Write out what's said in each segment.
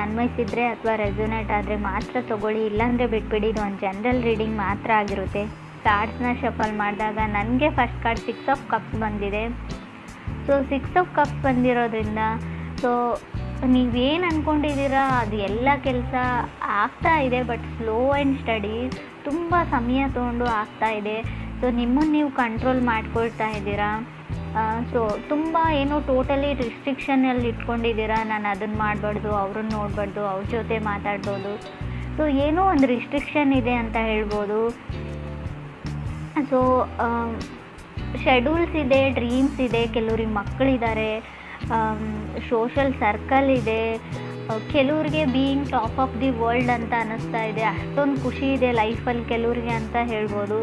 ಅನ್ವಯಿಸಿದರೆ ಅಥವಾ ರೆಸೊನೇಟ್ ಆದರೆ ಮಾತ್ರ ತೊಗೊಳ್ಳಿ, ಇಲ್ಲಾಂದರೆ ಬಿಟ್ಬಿಡಿ. ಇದು ಒಂದು ಜನರಲ್ ರೀಡಿಂಗ್ ಮಾತ್ರ ಆಗಿರುತ್ತೆ. ಕಾರ್ಡ್ಸ್ನ ಶಫಲ್ ಮಾಡಿದಾಗ ನನಗೆ ಫಸ್ಟ್ ಕಾರ್ಡ್ 6 ಆಫ್ ಕಪ್ಸ್ ಬಂದಿದೆ. ಸೊ 6 ಆಫ್ ಕಪ್ಸ್ ಬಂದಿರೋದ್ರಿಂದ ಸೊ ನೀವೇನು ಅಂದ್ಕೊಂಡಿದ್ದೀರಾ ಅದು ಎಲ್ಲ ಕೆಲಸ ಆಗ್ತಾ ಇದೆ, ಬಟ್ ಸ್ಲೋ ಆ್ಯಂಡ್ ಸ್ಟಡಿ, ತುಂಬ ಸಮಯ ತೊಗೊಂಡು ಆಗ್ತಾ ಇದೆ. ಸೊ ನಿಮ್ಮನ್ನು ನೀವು ಕಂಟ್ರೋಲ್ ಮಾಡ್ಕೊಳ್ತಾ ಇದ್ದೀರಾ. ಸೊ ತುಂಬ ಏನೋ ಟೋಟಲಿ ರಿಸ್ಟ್ರಿಕ್ಷನಲ್ಲಿ ಇಟ್ಕೊಂಡಿದ್ದೀರಾ. ನಾನು ಅದನ್ನು ಮಾಡಬಾರ್ದು, ಅವ್ರನ್ನ ನೋಡಬಾರ್ದು, ಅವ್ರ ಜೊತೆ ಮಾತಾಡ್ಬೋದು. ಸೊ ಏನೋ ಒಂದು ರಿಸ್ಟ್ರಿಕ್ಷನ್ ಇದೆ ಅಂತ ಹೇಳ್ಬೋದು. ಸೊ ಶೆಡ್ಯೂಲ್ಸ್ ಇದೆ, ಡ್ರೀಮ್ಸ್ ಇದೆ, ಕೆಲವ್ರಿಗೆ ಮಕ್ಕಳಿದ್ದಾರೆ, ಸೋಷಲ್ ಸರ್ಕಲ್ ಇದೆ, ಕೆಲವ್ರಿಗೆ being top of the world ಅಂತ ಅನ್ನಿಸ್ತಾ ಇದೆ. ಅಷ್ಟೊಂದು ಖುಷಿ ಇದೆ ಲೈಫಲ್ಲಿ ಕೆಲವ್ರಿಗೆ ಅಂತ ಹೇಳ್ಬೋದು.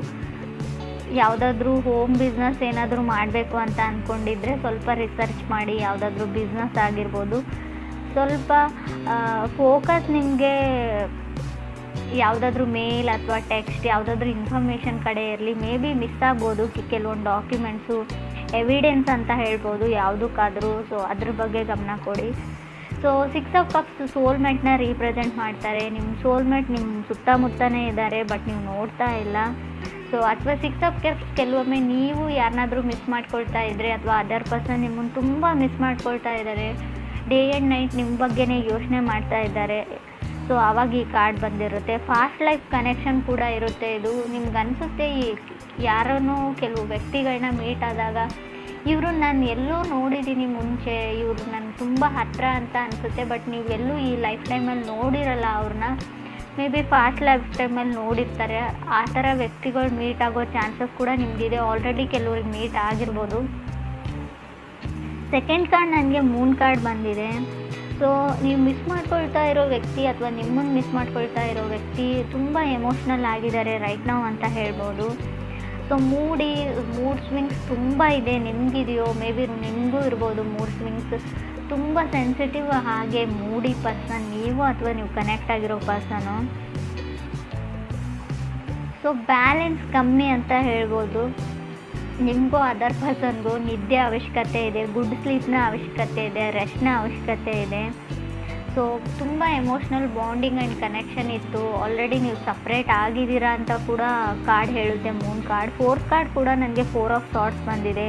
ಯಾವುದಾದ್ರೂ ಹೋಮ್ ಬಿಸ್ನೆಸ್ ಏನಾದರೂ ಮಾಡಬೇಕು ಅಂತ ಅಂದ್ಕೊಂಡಿದ್ರೆ ಸ್ವಲ್ಪ ರಿಸರ್ಚ್ ಮಾಡಿ. ಯಾವುದಾದ್ರೂ ಬಿಸ್ನೆಸ್ ಆಗಿರ್ಬೋದು, ಸ್ವಲ್ಪ ಫೋಕಸ್ ನಿಮಗೆ ಯಾವುದಾದ್ರೂ ಮೇಲ್ ಅಥವಾ ಟೆಕ್ಸ್ಟ್ ಯಾವುದಾದ್ರೂ ಇನ್ಫಾರ್ಮೇಷನ್ ಕಡೆ ಇರಲಿ. ಮೇ ಬಿ ಮಿಸ್ ಆಗ್ಬೋದು ಕೆಲವೊಂದು ಡಾಕ್ಯುಮೆಂಟ್ಸು, ಎವಿಡೆನ್ಸ್ ಅಂತ ಹೇಳ್ಬೋದು ಯಾವುದಕ್ಕಾದರೂ. ಸೊ ಅದ್ರ ಬಗ್ಗೆ ಗಮನ ಕೊಡಿ. ಸೊ 6 ಆಫ್ ಕಪ್ಸ್ ಸೋಲ್ಮೇಟ್ನ ರೀಪ್ರೆಸೆಂಟ್ ಮಾಡ್ತಾರೆ. ನಿಮ್ಮ ಸೋಲ್ಮೇಟ್ ನಿಮ್ಮ ಸುತ್ತಮುತ್ತನೇ ಇದ್ದಾರೆ, ಬಟ್ ನೀವು ನೋಡ್ತಾ ಇಲ್ಲ. ಸೊ ಅಥವಾ 6 ಆಫ್ ಕಪ್ಸ್ ಕೆಲವೊಮ್ಮೆ ನೀವು ಯಾರನ್ನಾದ್ರೂ ಮಿಸ್ ಮಾಡ್ಕೊಳ್ತಾ ಇದ್ದರೆ ಅಥವಾ ಅದರ್ ಪರ್ಸನ್ ನಿಮ್ಮನ್ನು ತುಂಬ ಮಿಸ್ ಮಾಡ್ಕೊಳ್ತಾ ಇದ್ದಾರೆ, ಡೇ ಆ್ಯಂಡ್ ನೈಟ್ ನಿಮ್ಮ ಬಗ್ಗೆನೇ ಯೋಚನೆ ಮಾಡ್ತಾ ಇದ್ದಾರೆ. ಸೊ ಆವಾಗ ಈ ಕಾರ್ಡ್ ಬಂದಿರುತ್ತೆ. ಫಾಸ್ಟ್ ಲೈಫ್ ಕನೆಕ್ಷನ್ ಕೂಡ ಇರುತ್ತೆ. ಇದು ನಿಮ್ಗೆ ಅನಿಸುತ್ತೆ ಯಾರನ್ನೋ ಕೆಲವು ವ್ಯಕ್ತಿಗಳನ್ನ ಮೀಟ್ ಆದಾಗ ಇವರು ನಾನು ಎಲ್ಲೋ ನೋಡಿದ್ದೀನಿ ಮುಂಚೆ, ಇವರು ನನಗೆ ತುಂಬ ಹತ್ತಿರ ಅಂತ ಅನಿಸುತ್ತೆ, ಬಟ್ ನೀವು ಎಲ್ಲೂ ಈ ಲೈಫ್ ಟೈಮಲ್ಲಿ ನೋಡಿರಲ್ಲ ಅವ್ರನ್ನ. ಮೇ ಬಿ ಫಾಸ್ಟ್ ಲೈಫ್ ಟೈಮಲ್ಲಿ ನೋಡಿರ್ತಾರೆ. ಆ ಥರ ವ್ಯಕ್ತಿಗಳು ಮೀಟ್ ಆಗೋ ಚಾನ್ಸಸ್ ಕೂಡ ನಿಮಗಿದೆ. ಆಲ್ರೆಡಿ ಕೆಲವ್ರಿಗೆ ಮೀಟ್ ಆಗಿರ್ಬೋದು. ಸೆಕೆಂಡ್ ಕಾರ್ಡ್ ನನಗೆ ಮೂನ್ ಕಾರ್ಡ್ ಬಂದಿದೆ. ಸೊ ನೀವು ಮಿಸ್ ಮಾಡ್ಕೊಳ್ತಾ ಇರೋ ವ್ಯಕ್ತಿ ಅಥವಾ ನಿಮ್ಮನ್ನು ಮಿಸ್ ಮಾಡ್ಕೊಳ್ತಾ ಇರೋ ವ್ಯಕ್ತಿ ತುಂಬ ಎಮೋಷ್ನಲ್ ಆಗಿದ್ದಾರೆ ರೈಟ್ ನಾವು ಅಂತ ಹೇಳ್ಬೋದು. ಸೊ ಮೂಡ್ ಸ್ವಿಂಗ್ಸ್ ತುಂಬ ಇದೆ. ನಿಮಗಿದೆಯೋ, ಮೇ ಬಿ ನಿಮಗೂ ಇರ್ಬೋದು ಮೂಡ್ ಸ್ವಿಂಗ್ಸ್. ತುಂಬ ಸೆನ್ಸಿಟಿವ್ ಹಾಗೆ ಮೂಡಿ ಪರ್ಸನ್ ನೀವು ಅಥವಾ ನೀವು ಕನೆಕ್ಟ್ ಆಗಿರೋ ಪರ್ಸನು. ಸೊ ಬ್ಯಾಲೆನ್ಸ್ ಕಮ್ಮಿ ಅಂತ ಹೇಳ್ಬೋದು. ನಿಮಗೂ ಅದರ್ ಪರ್ಸನ್ಗೂ ನಿದ್ದೆ ಅವಶ್ಯಕತೆ ಇದೆ, ಗುಡ್ ಸ್ಲೀಪ್ನ ಅವಶ್ಯಕತೆ ಇದೆ, ರೆಸ್ಟ್ನ ಅವಶ್ಯಕತೆ ಇದೆ. ಸೊ ತುಂಬ ಎಮೋಷ್ನಲ್ ಬಾಂಡಿಂಗ್ ಆ್ಯಂಡ್ ಕನೆಕ್ಷನ್ ಇತ್ತು. ಆಲ್ರೆಡಿ ನೀವು ಸಪ್ರೇಟ್ ಆಗಿದ್ದೀರಾ ಅಂತ ಕೂಡ ಕಾರ್ಡ್ ಹೇಳುತ್ತೆ ಮೂನ್ ಕಾರ್ಡ್. ಫೋರ್ತ್ ಕಾರ್ಡ್ ಕೂಡ ನನಗೆ 4 ಆಫ್ ಸಾರ್ಟ್ಸ್ ಬಂದಿದೆ.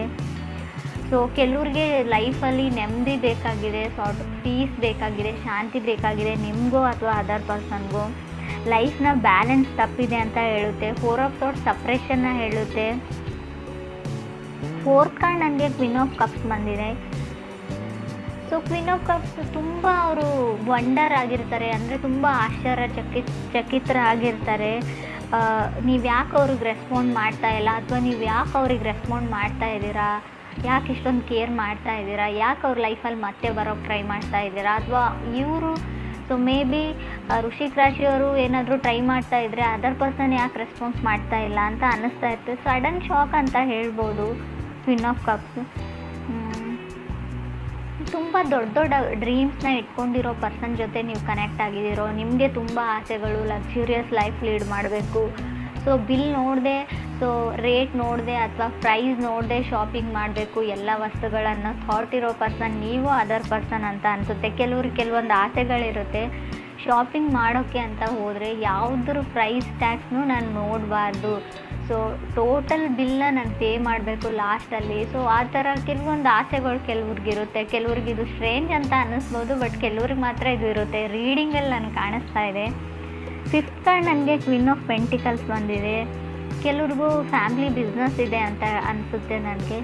ಸೊ ಕೆಲವ್ರಿಗೆ ಲೈಫಲ್ಲಿ ನೆಮ್ಮದಿ ಬೇಕಾಗಿದೆ, ಪೀಸ್ ಬೇಕಾಗಿದೆ, ಶಾಂತಿ ಬೇಕಾಗಿದೆ, ನಿಮಗೂ ಅಥವಾ ಅದರ್ ಪರ್ಸನ್ಗೂ. ಲೈಫ್ನ ಬ್ಯಾಲೆನ್ಸ್ ತಪ್ಪಿದೆ ಅಂತ ಹೇಳುತ್ತೆ. 4 ಆಫ್ ಸಾರ್ಟ್ಸ್ ಸಪ್ರೇಷನ್ನ ಹೇಳುತ್ತೆ. ಫೋರ್ತ್ ಕಾರ್ಡ್ ನನಗೆ ಕ್ವೀನ್ ಆಫ್ ಕಪ್ಸ್ ಬಂದಿದೆ. ಸೊ ಕ್ವೀನ್ ಆಫ್ ಕಪ್ಸ್ ತುಂಬ ಅವರು ವಂಡರ್ ಆಗಿರ್ತಾರೆ, ಅಂದರೆ ತುಂಬ ಚಕಿತರಾಗಿರ್ತಾರೆ. ನೀವು ಯಾಕೆ ಅವ್ರಿಗೆ ರೆಸ್ಪಾಂಡ್ ಮಾಡ್ತಾ ಇಲ್ಲ, ಅಥವಾ ನೀವು ಯಾಕೆ ಅವ್ರಿಗೆ ರೆಸ್ಪಾಂಡ್ ಮಾಡ್ತಾ ಇದ್ದೀರಾ, ಯಾಕೆ ಇಷ್ಟೊಂದು ಕೇರ್ ಮಾಡ್ತಾ ಇದ್ದೀರಾ, ಯಾಕೆ ಅವ್ರ ಲೈಫಲ್ಲಿ ಮತ್ತೆ ಬರೋಕ್ಕೆ ಟ್ರೈ ಮಾಡ್ತಾ ಇದ್ದೀರಾ, ಅಥವಾ ಇವರು ಸೊ ಮೇ ಬಿ ವೃಶ್ಚಿಕ ರಾಶಿಯವರು ಏನಾದರೂ ಟ್ರೈ ಮಾಡ್ತಾ ಇದ್ದರೆ ಅದರ್ ಪರ್ಸನ್ ಯಾಕೆ ರೆಸ್ಪಾನ್ಸ್ ಮಾಡ್ತಾ ಇಲ್ಲ ಅಂತ ಅನ್ನಿಸ್ತಾ ಇರ್ತದೆ. ಸಡನ್ ಶಾಕ್ ಅಂತ ಹೇಳ್ಬೋದು ಕ್ವೀನ್ ಆಫ್ ಕಪ್ಸ್. ತುಂಬ ದೊಡ್ಡ ಡ್ರೀಮ್ಸ್ನ ಇಟ್ಕೊಂಡಿರೋ ಪರ್ಸನ್ ಜೊತೆ ನೀವು ಕನೆಕ್ಟ್ ಆಗಿದ್ದೀರೋ. ನಿಮಗೆ ತುಂಬ ಆಸೆಗಳು, ಲಕ್ಸುರಿಯಸ್ ಲೈಫ್ ಲೀಡ್ ಮಾಡಬೇಕು. ಸೊ ಬಿಲ್ ನೋಡಿದೆ, ಸೊ ರೇಟ್ ನೋಡಿದೆ ಅಥವಾ ಪ್ರೈಸ್ ನೋಡಿದೆ ಶಾಪಿಂಗ್ ಮಾಡಬೇಕು ಎಲ್ಲ ವಸ್ತುಗಳನ್ನು ಥಾಟ್ ಇರೋ ಪರ್ಸನ್ ನೀವು ಅದರ್ ಪರ್ಸನ್ ಅಂತ ಅನಿಸುತ್ತೆ. ಕೆಲವೊಂದು ಆಸೆಗಳಿರುತ್ತೆ. ಶಾಪಿಂಗ್ ಮಾಡೋಕ್ಕೆ ಅಂತ ಹೋದರೆ ಯಾವುದ್ರ ಪ್ರೈಸ್ ಟ್ಯಾಗ್ಸ್ನೂ ನಾನು ನೋಡಬಾರ್ದು. ಸೊ ಟೋಟಲ್ ಬಿಲ್ನ ನಾನು ಪೇ ಮಾಡಬೇಕು ಲಾಸ್ಟಲ್ಲಿ. ಸೊ ಆ ಥರ ಕೆಲವೊಂದು ಆಸೆಗಳು ಕೆಲವ್ರಿಗಿರುತ್ತೆ. ಕೆಲವ್ರಿಗೆ ಇದು ಸ್ಟ್ರೇಂಜ್ ಅಂತ ಅನ್ನಿಸ್ಬೋದು, ಬಟ್ ಕೆಲವ್ರಿಗೆ ಮಾತ್ರ ಇದು ಇರುತ್ತೆ. ರೀಡಿಂಗಲ್ಲಿ ನನಗೆ ಕಾಣಿಸ್ತಾ ಇದೆ. ಫಿಫ್ತ್ ಕಾರ್ಡ್ ನನಗೆ ಕ್ವೀನ್ ಆಫ್ ಪೆಂಟಿಕಲ್ಸ್ ಬಂದಿದೆ. ಕೆಲವ್ರಿಗೂ ಫ್ಯಾಮಿಲಿ ಬಿಸ್ನೆಸ್ ಇದೆ ಅಂತ ಅನಿಸುತ್ತೆ ನನಗೆ,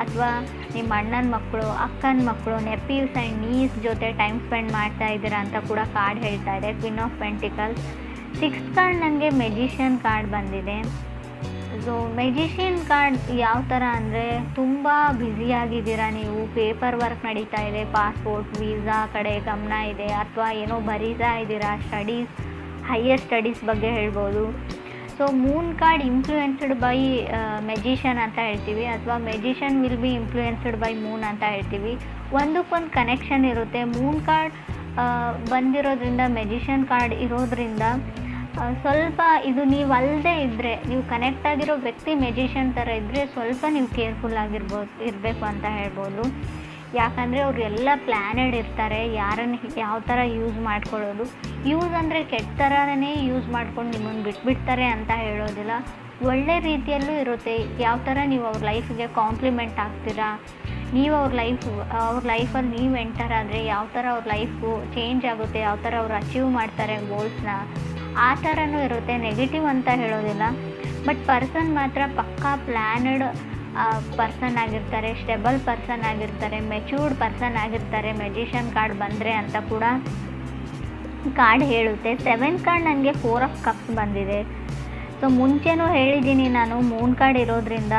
ಅಥವಾ ನಿಮ್ಮ ಅಣ್ಣನ ಮಕ್ಕಳು, ಅಕ್ಕನ ಮಕ್ಕಳು, ನೆಫ್ಯೂಸ್ ಆ್ಯಂಡ್ ನೀಸ್ ಜೊತೆ ಟೈಮ್ ಸ್ಪೆಂಡ್ ಮಾಡ್ತಾ ಇದ್ದೀರಾ ಅಂತ ಕೂಡ ಕಾರ್ಡ್ ಹೇಳ್ತಾ ಇದೆ queen of pentacles. Sixth card ನನಗೆ ಮೆಜಿಷಿಯನ್ ಕಾರ್ಡ್ ಬಂದಿದೆ. ಸೊ ಮೆಜಿಷಿಯನ್ ಕಾರ್ಡ್ ಯಾವ ಥರ ಅಂದರೆ ತುಂಬ ಬ್ಯುಸಿಯಾಗಿದ್ದೀರಾ ನೀವು, ಪೇಪರ್ ವರ್ಕ್ ನಡೀತಾ ಇದೆ, ಪಾಸ್ಪೋರ್ಟ್ ವೀಸಾ ಕಡೆ ಗಮನ ಇದೆ, ಅಥವಾ ಏನೋ ಬರೀತಾ ಇದ್ದೀರಾ, ಸ್ಟಡೀಸ್, ಹೈಯರ್ ಸ್ಟಡೀಸ್ ಬಗ್ಗೆ ಹೇಳ್ಬೋದು. So Moon card influenced by magician ಅಂತ ಹೇಳ್ತೀವಿ, ಅಥವಾ magician will be influenced by Moon ಅಂತ ಹೇಳ್ತೀವಿ. ಒಂದಕ್ಕೊಂದು ಕನೆಕ್ಷನ್ ಇರುತ್ತೆ. ಮೂನ್ ಕಾರ್ಡ್ ಬಂದಿರೋದ್ರಿಂದ, ಮೆಜಿಷಿಯನ್ ಕಾರ್ಡ್ ಇರೋದ್ರಿಂದ ಸ್ವಲ್ಪ ಇದು ನೀವು ಅಲ್ಲದೆ ಇದ್ದರೆ, ನೀವು ಕನೆಕ್ಟ್ ಆಗಿರೋ ವ್ಯಕ್ತಿ ಮೆಜಿಷಿಯನ್ ಥರ ಇದ್ದರೆ ಸ್ವಲ್ಪ ನೀವು ಕೇರ್ಫುಲ್ ಇರಬೇಕು ಅಂತ ಹೇಳ್ಬೋದು. ಯಾಕಂದರೆ ಅವ್ರು ಎಲ್ಲ ಪ್ಲ್ಯಾನೆಡ್ ಇರ್ತಾರೆ, ಯಾರನ್ನು ಯಾವ ಥರ ಯೂಸ್ ಮಾಡ್ಕೊಳ್ಳೋದು. ಯೂಸ್ ಅಂದರೆ ಕೆಟ್ಟ ಥರನೇ ಯೂಸ್ ಮಾಡ್ಕೊಂಡು ನಿಮ್ಮನ್ನು ಬಿಟ್ಬಿಡ್ತಾರೆ ಅಂತ ಹೇಳೋದಿಲ್ಲ, ಒಳ್ಳೆ ರೀತಿಯಲ್ಲೂ ಇರುತ್ತೆ. ಯಾವ ಥರ ನೀವು ಅವ್ರ ಲೈಫಿಗೆ ಕಾಂಪ್ಲಿಮೆಂಟ್ ಆಗ್ತೀರಾ, ನೀವು ಅವ್ರ ಲೈಫಲ್ಲಿ ನೀವು ಎಂಟರ್ ಆದರೆ ಯಾವ ಥರ ಅವ್ರ ಲೈಫು ಚೇಂಜ್ ಆಗುತ್ತೆ, ಯಾವ ಥರ ಅವ್ರು ಅಚೀವ್ ಮಾಡ್ತಾರೆ ಗೋಲ್ಸ್ನ, ಆ ಥರನೂ ಇರುತ್ತೆ. ನೆಗೆಟಿವ್ ಅಂತ ಹೇಳೋದಿಲ್ಲ. ಬಟ್ ಪರ್ಸನ್ ಮಾತ್ರ ಪಕ್ಕಾ ಪ್ಲ್ಯಾನಡ್ ಪರ್ಸನ್ ಆಗಿರ್ತಾರೆ, ಸ್ಟೆಬಲ್ ಪರ್ಸನ್ ಆಗಿರ್ತಾರೆ, ಮೆಚ್ಯೂರ್ಡ್ ಪರ್ಸನ್ ಆಗಿರ್ತಾರೆ ಮೆಜಿಷಿಯನ್ ಕಾರ್ಡ್ ಬಂದರೆ ಅಂತ ಕೂಡ ಕಾರ್ಡ್ ಹೇಳುತ್ತೆ. 7th ಕಾರ್ಡ್ ನನಗೆ 4 ಆಫ್ ಕಪ್ಸ್ ಬಂದಿದೆ. ಸೊ ಮುಂಚೆನೂ ಹೇಳಿದ್ದೀನಿ ನಾನು, ಮೂನ್ ಕಾರ್ಡ್ ಇರೋದ್ರಿಂದ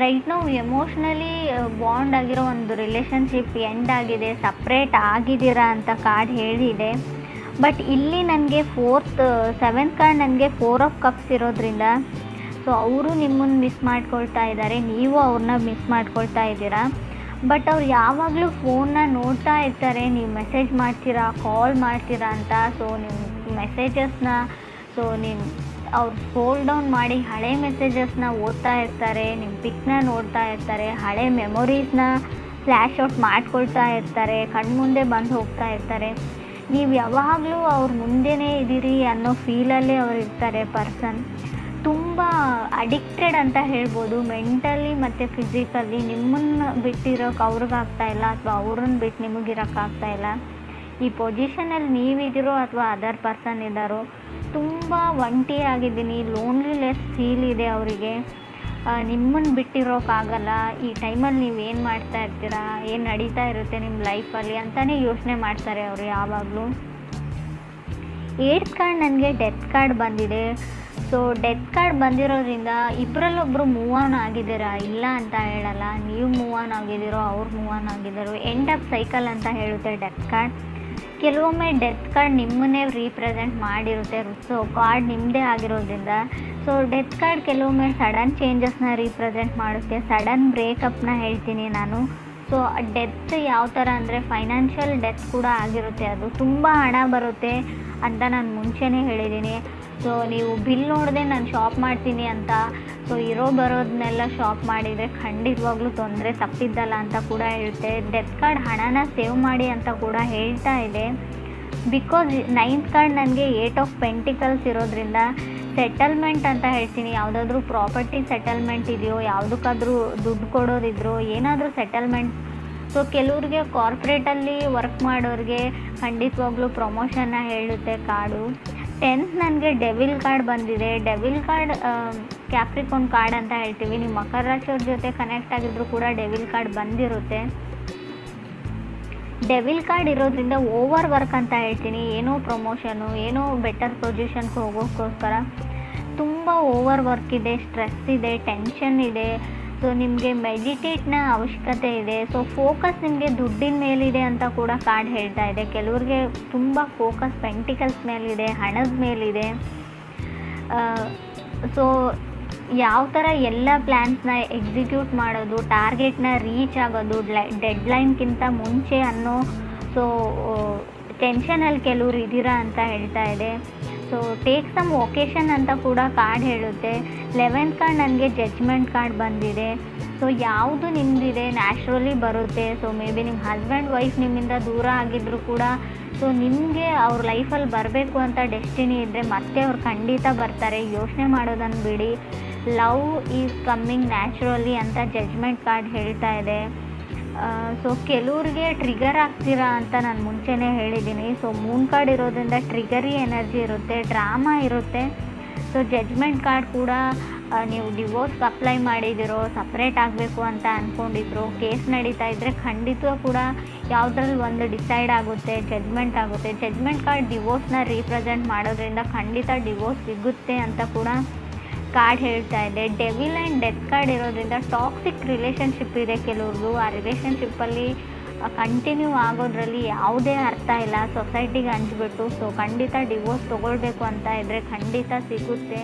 ರೈಟ್ ನಾವು ಎಮೋಷ್ನಲಿ ಬಾಂಡ್ ಆಗಿರೋ ಒಂದು ರಿಲೇಷನ್ಶಿಪ್ ಎಂಡ್ ಆಗಿದೆ, ಸಪ್ರೇಟ್ ಆಗಿದ್ದೀರಾ ಅಂತ ಕಾರ್ಡ್ ಹೇಳಿದೆ. ಬಟ್ ಇಲ್ಲಿ ನನಗೆ 7th ಕಾರ್ಡ್ ನನಗೆ 4 ಆಫ್ ಕಪ್ಸ್ ಇರೋದ್ರಿಂದ ಸೊ ಅವರು ನಿಮ್ಮನ್ನು ಮಿಸ್ ಮಾಡ್ಕೊಳ್ತಾ ಇದ್ದಾರೆ, ನೀವು ಅವ್ರನ್ನ ಮಿಸ್ ಮಾಡ್ಕೊಳ್ತಾ ಇದ್ದೀರಾ. ಬಟ್ ಅವ್ರು ಯಾವಾಗಲೂ ಫೋನ್ನ ನೋಡ್ತಾ ಇರ್ತಾರೆ, ನೀವು ಮೆಸೇಜ್ ಮಾಡ್ತೀರಾ, ಕಾಲ್ ಮಾಡ್ತೀರಾ ಅಂತ. ಸೊ ನಿಮ್ಮ ಮೆಸೇಜಸ್ನ ಅವ್ರು ಸ್ಕ್ರೋಲ್ ಡೌನ್ ಮಾಡಿ ಹಳೆ ಮೆಸೇಜಸ್ನ ಓದ್ತಾ ಇರ್ತಾರೆ, ನಿಮ್ಮ ಪಿಕ್ನ ನೋಡ್ತಾ ಇರ್ತಾರೆ, ಹಳೆ ಮೆಮೊರೀಸ್ನ ಫ್ಲ್ಯಾಶ್ ಔಟ್ ಮಾಡ್ಕೊಳ್ತಾ ಇರ್ತಾರೆ, ಕಣ್ಮುಂದೆ ಬಂದು ಹೋಗ್ತಾ ಇರ್ತಾರೆ. ನೀವು ಯಾವಾಗಲೂ ಅವ್ರ ಮುಂದೆನೇ ಇದ್ದೀರಿ ಅನ್ನೋ ಫೀಲಲ್ಲೇ ಅವ್ರು ಇರ್ತಾರೆ. ಪರ್ಸನ್ ತುಂಬ ಅಡಿಕ್ಟೆಡ್ ಅಂತ ಹೇಳ್ಬೋದು, ಮೆಂಟಲಿ ಮತ್ತು ಫಿಸಿಕಲಿ. ನಿಮ್ಮನ್ನು ಬಿಟ್ಟಿರೋಕೆ ಅವ್ರಿಗಾಗ್ತಾ ಇಲ್ಲ, ಅಥವಾ ಅವ್ರನ್ನ ಬಿಟ್ಟು ನಿಮಗಿರೋಕ್ಕಾಗ್ತಾ ಇಲ್ಲ. ಈ ಪೊಸಿಷನಲ್ಲಿ ನೀವಿದ್ದೀರೋ ಅಥವಾ ಅದರ್ ಪರ್ಸನ್ ಇದ್ದಾರೋ, ತುಂಬ ಒಂಟಿ ಆಗಿದ್ದೀನಿ, ಲೋನ್ಲಿನೆಸ್ ಫೀಲ್ ಇದೆ ಅವರಿಗೆ. ನಿಮ್ಮನ್ನು ಬಿಟ್ಟಿರೋಕ್ಕಾಗಲ್ಲ. ಈ ಟೈಮಲ್ಲಿ ನೀವು ಏನು ಮಾಡ್ತಾ ಇರ್ತೀರಾ, ಏನು ನಡೀತಾ ಇರುತ್ತೆ ನಿಮ್ಮ ಲೈಫಲ್ಲಿ ಅಂತಲೇ ಯೋಚನೆ ಮಾಡ್ತಾರೆ ಅವರು ಯಾವಾಗಲೂ. 8th ಕಾರ್ಡ್ ನನಗೆ ಡೆತ್ ಕಾರ್ಡ್ ಬಂದಿದೆ. ಸೊ ಡೆತ್ ಕಾರ್ಡ್ ಬಂದಿರೋದ್ರಿಂದ ಇಬ್ಬರಲ್ಲೊಬ್ಬರು ಮೂವ್ ಆನ್ ಆಗಿದ್ದೀರಾ, ಇಲ್ಲ ಅಂತ ಹೇಳಲ್ಲ. ನೀವು ಮೂವ್ ಆನ್ ಆಗಿದ್ದೀರೋ, ಅವ್ರು ಮೂವ್ ಆನ್ ಆಗಿದ್ದಾರೋ, ಎಂಡ್ ಆಫ್ ಸೈಕಲ್ ಅಂತ ಹೇಳುತ್ತೆ ಡೆತ್ ಕಾರ್ಡ್. ಕೆಲವೊಮ್ಮೆ ಡೆತ್ ಕಾರ್ಡ್ ನಿಮ್ಮನ್ನೇ ರೀಪ್ರೆಸೆಂಟ್ ಮಾಡಿರುತ್ತೆ. ಸೊ ಕಾರ್ಡ್ ನಿಮ್ಮದೇ ಆಗಿರೋದ್ರಿಂದ ಸೊ ಡೆತ್ ಕಾರ್ಡ್ ಕೆಲವೊಮ್ಮೆ ಸಡನ್ ಚೇಂಜಸ್ನ ರೀಪ್ರೆಸೆಂಟ್ ಮಾಡುತ್ತೆ, ಸಡನ್ ಬ್ರೇಕಪ್ನ ಹೇಳ್ತೀನಿ ನಾನು. ಸೊ ಡೆತ್ ಯಾವ ಥರ ಅಂದರೆ ಫೈನಾನ್ಷಿಯಲ್ ಡೆತ್ ಕೂಡ ಆಗಿರುತ್ತೆ, ಅದು ತುಂಬ ಹಣ ಬರುತ್ತೆ ಅಂತ ನಾನು ಮುಂಚೆನೇ ಹೇಳಿದ್ದೀನಿ. ಸೊ ನೀವು ಬಿಲ್ ನೋಡದೆ ನಾನು ಶಾಪ್ ಮಾಡ್ತೀನಿ ಅಂತ ಸೊ ಬರೋದನ್ನೆಲ್ಲ ಶಾಪ್ ಮಾಡಿದರೆ ಖಂಡಿತವಾಗ್ಲೂ ತೊಂದರೆ ತಪ್ಪಿದ್ದಲ್ಲ ಅಂತ ಕೂಡ ಹೇಳುತ್ತೆ. ಡೆತ್ ಕಾರ್ಡ್ ಹಣನ ಸೇವ್ ಮಾಡಿ ಅಂತ ಕೂಡ ಹೇಳ್ತಾ ಇದೆ. ಬಿಕಾಸ್ 9th ಕಾರ್ಡ್ ನನಗೆ 8 ಆಫ್ ಪೆಂಟಿಕಲ್ಸ್ ಇರೋದ್ರಿಂದ ಸೆಟಲ್ಮೆಂಟ್ ಅಂತ ಹೇಳ್ತೀನಿ. ಯಾವುದಾದ್ರೂ ಪ್ರಾಪರ್ಟಿ ಸೆಟಲ್ಮೆಂಟ್ ಇದೆಯೋ, ಯಾವುದಕ್ಕಾದ್ರೂ ದುಡ್ಡು ಕೊಡೋದಿದ್ರು, ಏನಾದರೂ ಸೆಟಲ್ಮೆಂಟ್. ಸೊ ಕೆಲವ್ರಿಗೆ ಕಾರ್ಪೊರೇಟಲ್ಲಿ ವರ್ಕ್ ಮಾಡೋರಿಗೆ ಖಂಡಿತವಾಗ್ಲೂ ಪ್ರಮೋಷನ್ನ ಹೇಳುತ್ತೆ ಕಾರ್ಡು. 10th ನನಗೆ ಡೆವಿಲ್ ಕಾರ್ಡ್ ಬಂದಿದೆ. ಡೆವಿಲ್ ಕಾರ್ಡ್ ಕ್ಯಾಪ್ರಿಕಾನ್ ಕಾರ್ಡ್ ಅಂತ ಹೇಳ್ತೀವಿ. ನೀವು ಮಕರ ರಾಶಿಯವ್ರ ಜೊತೆ ಕನೆಕ್ಟ್ ಆಗಿದ್ರು ಕೂಡ ಡೆವಿಲ್ ಕಾರ್ಡ್ ಬಂದಿರುತ್ತೆ. ಡೆವಿಲ್ ಕಾರ್ಡ್ ಇರೋದ್ರಿಂದ ಓವರ್ ವರ್ಕ್ ಅಂತ ಹೇಳ್ತೀನಿ. ಏನೋ ಪ್ರಮೋಷನು, ಏನೋ ಬೆಟರ್ ಪೊಸಿಷನ್ಗೆ ಹೋಗೋಕ್ಕೋಸ್ಕರ ತುಂಬ ಓವರ್ ವರ್ಕ್ ಇದೆ, ಸ್ಟ್ರೆಸ್ ಇದೆ, ಟೆನ್ಷನ್ ಇದೆ. ಸೊ ನಿಮಗೆ ಮೆಡಿಟೇಟ್ನ ಅವಶ್ಯಕತೆ ಇದೆ. ಸೊ ಫೋಕಸ್ ನಿಮಗೆ ದುಡ್ಡಿನ ಮೇಲಿದೆ ಅಂತ ಕೂಡ ಕಾರ್ಡ್ ಹೇಳ್ತಾ ಇದೆ. ಕೆಲವ್ರಿಗೆ ತುಂಬ ಫೋಕಸ್ ಪೆಂಟಿಕಲ್ಸ್ ಮೇಲಿದೆ, ಹಣದ ಮೇಲಿದೆ. ಸೊ ಯಾವ ಥರ ಎಲ್ಲ ಪ್ಲ್ಯಾನ್ಸ್ನ ಎಕ್ಸಿಕ್ಯೂಟ್ ಮಾಡೋದು, ಟಾರ್ಗೆಟ್ನ ರೀಚ್ ಆಗೋದು ಡೆಡ್ಲೈನ್ಗಿಂತ ಮುಂಚೆ ಅನ್ನೋ ಸೊ ಟೆನ್ಷನಲ್ಲಿ ಕೆಲವ್ರು ಇದ್ದೀರಾ ಅಂತ ಹೇಳ್ತಾ ಇದೆ. ಸೊ ಟೇಕ್ ಸಮ್ ಒಕೇಶನ್ ಅಂತ ಕೂಡ ಕಾರ್ಡ್ ಹೇಳುತ್ತೆ. 11th ಕಾರ್ಡ್ ನನಗೆ ಜಡ್ಜ್ಮೆಂಟ್ ಕಾರ್ಡ್ ಬಂದಿದೆ. ಸೊ ಯಾವುದು ನಿಮ್ಮದಿದೆ ನ್ಯಾಚುರಲಿ ಬರುತ್ತೆ. ಸೊ ಮೇ ಬಿ ನಿಮ್ಮ ಹಸ್ಬೆಂಡ್ ವೈಫ್ ನಿಮ್ಮಿಂದ ದೂರ ಆಗಿದ್ದರೂ ಕೂಡ ಸೊ ನಿಮಗೆ ಅವ್ರ ಲೈಫಲ್ಲಿ ಬರಬೇಕು ಅಂತ ಡೆಸ್ಟಿನಿ ಇದ್ದರೆ ಮತ್ತೆ ಅವ್ರು ಖಂಡಿತ ಬರ್ತಾರೆ, ಯೋಚನೆ ಮಾಡೋದನ್ನು ಬಿಡಿ. ಲವ್ ಈಸ್ ಕಮ್ಮಿಂಗ್ ನ್ಯಾಚುರಲಿ ಅಂತ ಜಡ್ಜ್ಮೆಂಟ್ ಕಾರ್ಡ್ ಹೇಳ್ತಾ ಇದೆ. ಸೊ ಕೆಲವ್ರಿಗೆ ಟ್ರಿಗರ್ ಆಗ್ತೀರಾ ಅಂತ ನಾನು ಮುಂಚೆನೇ ಹೇಳಿದ್ದೀನಿ. ಸೊ ಮೂನ್ ಕಾರ್ಡ್ ಇರೋದ್ರಿಂದ ಟ್ರಿಗರಿ ಎನರ್ಜಿ ಇರುತ್ತೆ, ಡ್ರಾಮಾ ಇರುತ್ತೆ. ಸೊ ಜಡ್ಜ್ಮೆಂಟ್ ಕಾರ್ಡ್ ಕೂಡ ನೀವು ಡಿವೋರ್ಸ್ಗೆ ಅಪ್ಲೈ ಮಾಡಿದಿರೋ, ಸಪ್ರೇಟ್ ಆಗಬೇಕು ಅಂತ ಅಂದ್ಕೊಂಡಿದ್ರು, ಕೇಸ್ ನಡೀತಾ ಇದ್ದರೆ ಖಂಡಿತ ಕೂಡ ಯಾವುದ್ರಲ್ಲಿ ಒಂದು ಡಿಸೈಡ್ ಆಗುತ್ತೆ, ಜಡ್ಜ್ಮೆಂಟ್ ಆಗುತ್ತೆ. ಜಡ್ಜ್ಮೆಂಟ್ ಕಾರ್ಡ್ ಡಿವೋರ್ಸ್ನ ರೀಪ್ರೆಸೆಂಟ್ ಮಾಡೋದ್ರಿಂದ ಖಂಡಿತ ಡಿವೋರ್ಸ್ ಸಿಗುತ್ತೆ ಅಂತ ಕೂಡ ಕಾರ್ಡ್ ಹೇಳ್ತಾ ಇದೆ. ಡೆವಿಲ್ ಆ್ಯಂಡ್ ಡೆತ್ ಕಾರ್ಡ್ ಇರೋದ್ರಿಂದ ಟಾಕ್ಸಿಕ್ ರಿಲೇಷನ್ಶಿಪ್ ಇದೆ ಕೆಲವ್ರಿಗೂ. ಆ ರಿಲೇಷನ್ಶಿಪ್ಪಲ್ಲಿ ಕಂಟಿನ್ಯೂ ಆಗೋದ್ರಲ್ಲಿ ಯಾವುದೇ ಅರ್ಥ ಇಲ್ಲ, ಸೊಸೈಟಿಗೆ ಹಂಚ್ಬಿಟ್ಟು. ಸೊ ಖಂಡಿತ ಡಿವೋರ್ಸ್ ತೊಗೊಳ್ಬೇಕು ಅಂತ ಇದ್ದರೆ ಖಂಡಿತ ಸಿಗುತ್ತೆ.